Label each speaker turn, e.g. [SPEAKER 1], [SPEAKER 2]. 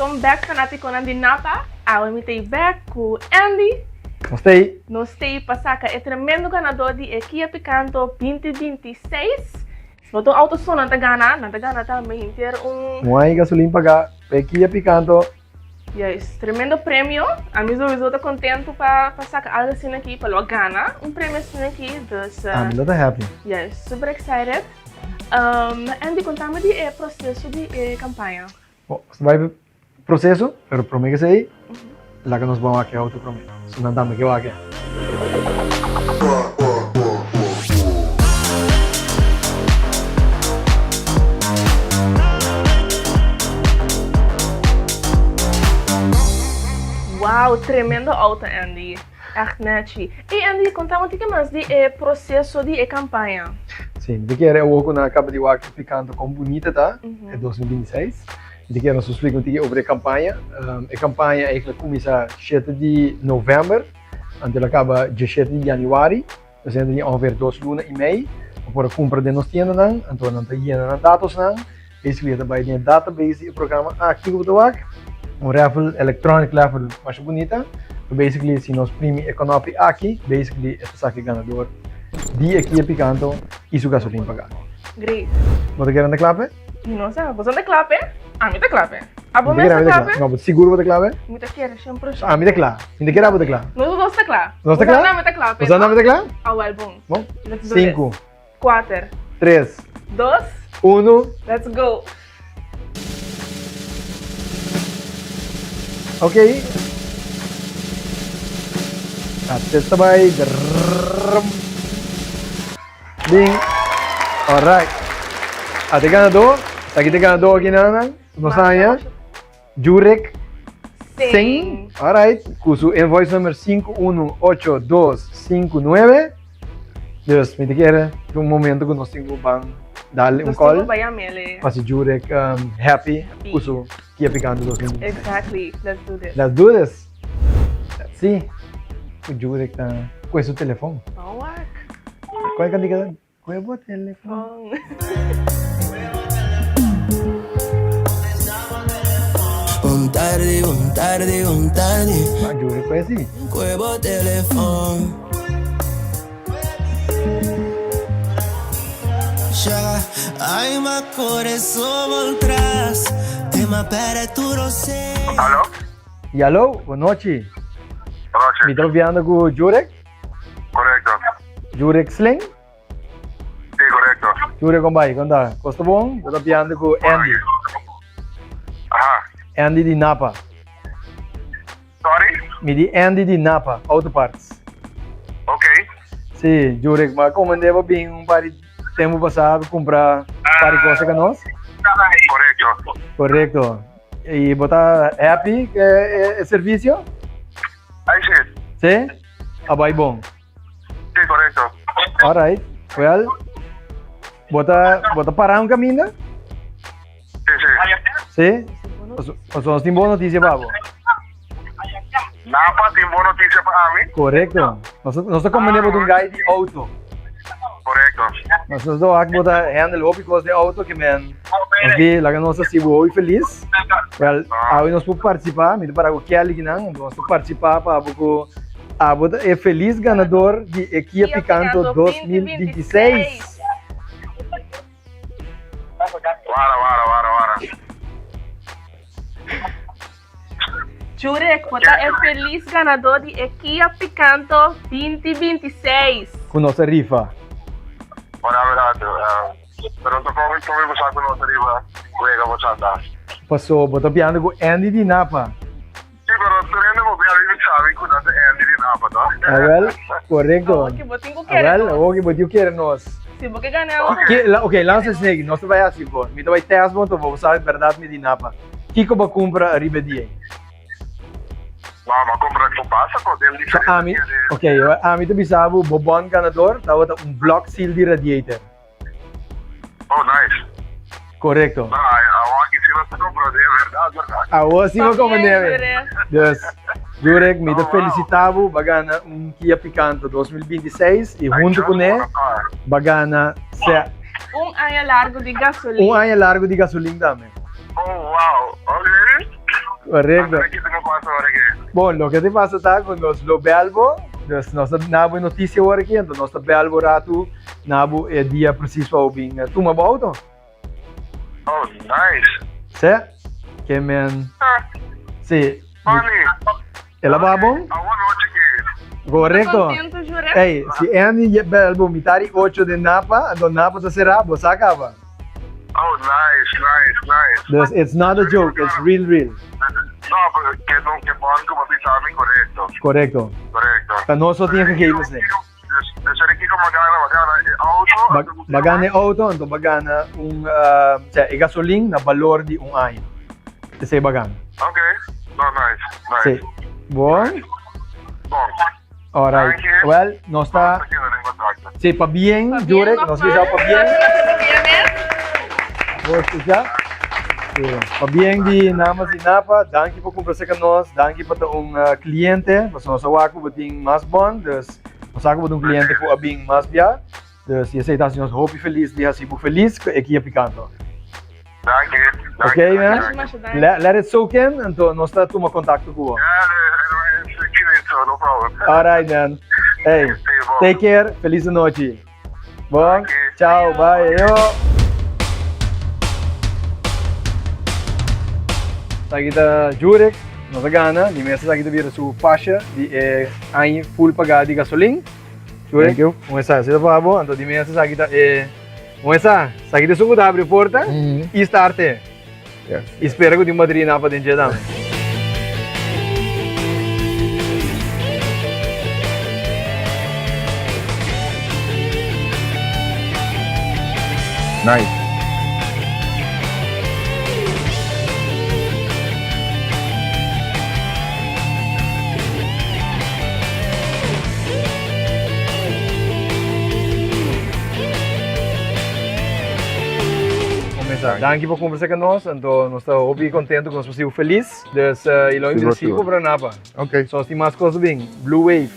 [SPEAKER 1] welcome back sa natin ko ng Napa. Awa mi tay back com Andy.
[SPEAKER 2] Gostei.
[SPEAKER 1] Nós temos passar é tremendo ganador de Kia Picanto 2026. Não tô auto só na Tagana também ter
[SPEAKER 2] Muay gasolina pagar, Kia Picanto.
[SPEAKER 1] Yes, tremendo prêmio. A mim eu tô contento para passar algo assim aqui para ganhar prêmio assim aqui. Dus,
[SPEAKER 2] I'm not happy.
[SPEAKER 1] Yes, super excited. Andy, contame de processo de campanha.
[SPEAKER 2] Bom, você vai processo, pero promete aí, lá que nós vamos aqui outro promete. Se não dá-me que eu aqui.
[SPEAKER 1] Uau, tremendo auto, Andy. Echt netjes. E Andy, contame um pouquinho mais de processo de campanha.
[SPEAKER 2] Sim, de que era o na capa de Kia Picanto com bonita, tá? É 2026. De que nós explicamos um pouquinho sobre a campanha. A campanha eigenlijk começa 7 de novembro, até acaba 17 de januari. Dus zijn er ongeveer 2 lunas e meio. Voor a compra de nos tiendas, então não tem na dados não. Basically, também tem database e programa aqui do WAC. Raffle, electronic raffle, mais bonita. Basically, se nós prime economic aqui, basically, esta saque ganador de Kia Picanto e sua gasolina pagada.
[SPEAKER 1] Great.
[SPEAKER 2] Você quer andar clave?
[SPEAKER 1] Não sei, você não clave? A mim tá clave. A bom
[SPEAKER 2] Você
[SPEAKER 1] mesmo clave?
[SPEAKER 2] Não, seguro você clave?
[SPEAKER 1] Me tá querendo sempre.
[SPEAKER 2] Ah, me declara. Me declara você clave.
[SPEAKER 1] Nós tá clave.
[SPEAKER 2] Nós tá clave?
[SPEAKER 1] Não tá clave.
[SPEAKER 2] Você não me declara?
[SPEAKER 1] Ah, well, bom.
[SPEAKER 2] Bom.
[SPEAKER 1] Let's do this.
[SPEAKER 2] 5,
[SPEAKER 1] 4,
[SPEAKER 2] 3,
[SPEAKER 1] 2,
[SPEAKER 2] 1.
[SPEAKER 1] let's go.
[SPEAKER 2] Ok. Até também. Ding. Alright. Até ganador. Aqui tem ganador aqui na nossa Jurek Singh. Alright. Com o invoice número 518259. Dus, me quer momento que nós temos dar call. Para se Jurek happy com o Kia Picanto 2026.
[SPEAKER 1] Exactly. Let's do this.
[SPEAKER 2] Let's do this. Sim. O Jurek tá com esse telefone.
[SPEAKER 1] Oh, work.
[SPEAKER 2] Qual é a candidatura? Qual é o telefone?
[SPEAKER 3] Un tarde.
[SPEAKER 2] Ah, Jurek foi assim.
[SPEAKER 3] Cuevo telefone. Já, ai, ma coração voltras. Tema para tu não sei.
[SPEAKER 4] Alô?
[SPEAKER 2] E alô, boa noite.
[SPEAKER 4] Boa noite.
[SPEAKER 2] Me estou vendo com o Jurek?
[SPEAKER 4] Correto.
[SPEAKER 2] Jurek Sling?
[SPEAKER 4] Sim, correto.
[SPEAKER 2] Jurek, como vai? Como tá? Costa bom? Eu estou vendo com o Andy.
[SPEAKER 4] Ajá.
[SPEAKER 2] Andy de Napa.
[SPEAKER 4] Sorry?
[SPEAKER 2] Me di Andy de Napa, Auto Parts.
[SPEAKER 4] Ok.
[SPEAKER 2] Sim, Jurek, mas como andava bem par de tempo passado comprar par de coisas com nós?
[SPEAKER 4] Correto.
[SPEAKER 2] Correto. E botar happy que é serviço?
[SPEAKER 4] Aí sim.
[SPEAKER 2] Sim? Ah, vai bom.
[SPEAKER 4] Sim, correto.
[SPEAKER 2] Alright. Well, bota parar um caminho?
[SPEAKER 4] Sim, sim.
[SPEAKER 2] Sim? Os nós temos boa notícia, Babo.
[SPEAKER 4] Napa tem boa notícia para mim?
[SPEAKER 2] Correto. Nós estamos combinando um guy de auto.
[SPEAKER 4] Correto.
[SPEAKER 2] Nós estamos aqui botar handle op coisa de auto que man. Aqui, lá que nós estamos hoje feliz. Well, aí nós podemos participar, me para o que é ali não, nós podemos participar para pouco é feliz ganador de Kia Picanto 2026.
[SPEAKER 4] Wara.
[SPEAKER 1] Jurek, você é feliz ganador de Kia Picanto 2026.
[SPEAKER 2] Com nossa rifa.
[SPEAKER 4] Ora, verdade. Pero não estou com você com nossa riva. Colega, você está.
[SPEAKER 2] Passou, botou piano com Andy de Napa.
[SPEAKER 4] Sim, pero tu ainda não viu ali, sabe, com nada Andy de Napa, tá?
[SPEAKER 2] Ah, well, correto.
[SPEAKER 1] Ok, você não
[SPEAKER 2] Ah,
[SPEAKER 1] quer.
[SPEAKER 2] well, ok, botou quer nós.
[SPEAKER 1] Se você ganhar
[SPEAKER 2] Ok, lança esse aqui, nós vai assim, pô. Me vai ter as bom, vou saber verdade me de Napa. Kiko ba compra a riba de aí?
[SPEAKER 4] Mas compra que passa, pô, dele diferente.
[SPEAKER 2] Ok, a mim também sabe, o bom ganador, tá block seal de radiator.
[SPEAKER 4] Oh, nice.
[SPEAKER 2] Correto.
[SPEAKER 4] Não, aqui se você comprou, é verdade.
[SPEAKER 2] Ah, você vai comer,
[SPEAKER 1] Jurek.
[SPEAKER 2] Yes. Jurek, me felicitavo, bagana Kia Picanto 2026 e junto com ele, bagana
[SPEAKER 1] ano largo de gasolina.
[SPEAKER 2] ano largo de gasolina também.
[SPEAKER 4] Oh, wow. Ok.
[SPEAKER 2] Correcto.
[SPEAKER 4] Aqui tu não passa hora aqui.
[SPEAKER 2] Bom, o que te passa tá com nós lo belbo, nós nabo notícia agora aqui, então nós belbo rato, nabo é dia preciso para ouvir. Tu me auto?
[SPEAKER 4] Oh, nice.
[SPEAKER 2] Sim? Que men, sim.
[SPEAKER 4] Funny.
[SPEAKER 2] Ela vai bom?
[SPEAKER 4] I want to watch aqui.
[SPEAKER 2] Correcto.
[SPEAKER 1] Contento, Jurek?
[SPEAKER 2] Ei, se Andy belbo mitari 8 de Napa, então Napa tá será, você acaba.
[SPEAKER 4] Oh, nice.
[SPEAKER 2] It's not a joke, it's real.
[SPEAKER 4] Não, porque não que bom como sabe correto.
[SPEAKER 2] Correcto.
[SPEAKER 4] Correto.
[SPEAKER 2] Então nós só tinha que games né.
[SPEAKER 4] Deixa aqui como magana auto.
[SPEAKER 2] Bagana é auto, então bagana é gasolina na valor de ano. Esse é bagana.
[SPEAKER 4] Ok. No, nice.
[SPEAKER 2] Sim. Bom?
[SPEAKER 4] Bom.
[SPEAKER 2] Alright.
[SPEAKER 4] Thank you.
[SPEAKER 2] Well, nós está...
[SPEAKER 4] Aqui na língua tática.
[SPEAKER 2] Sim, para bien, Jurek, nós já para bien. Vou escutar. Para bien de Namas e Napa, danke por conversar com nós, danke para cliente, para nós awako para ter mais bom, dus nós ako para cliente para abing mais bia, dus e aceita nós hope feliz, dia sibu feliz, aqui é picando.
[SPEAKER 4] Dank je.
[SPEAKER 2] Okay, man?
[SPEAKER 1] Mas,
[SPEAKER 2] Let it soak in, então nós está toma contato com você.
[SPEAKER 4] No problem.
[SPEAKER 2] Alright, man. Hey, take care, feliz noite. Bom, tchau, bye. Yo. Sa kita Jurek, nossa gana, di mesa sa kita vira su faixa di aí full pagada de gasolina. Jurek,
[SPEAKER 5] Thank you.
[SPEAKER 2] Começar, se dá bom, então di mesa sa kita começar, sa kita sungo abre porta e starte.
[SPEAKER 5] Yes.
[SPEAKER 2] Espero que di madrina pa din dyan.
[SPEAKER 5] Nice.
[SPEAKER 2] Danke por conversar com nós, então nós estamos bem contentes, nós estamos felizes, dus ilo
[SPEAKER 5] Siguro,
[SPEAKER 2] impressivo
[SPEAKER 5] siguro.
[SPEAKER 2] para napa.
[SPEAKER 5] Okay.
[SPEAKER 2] Só tem mais coisas bem, Blue Wave.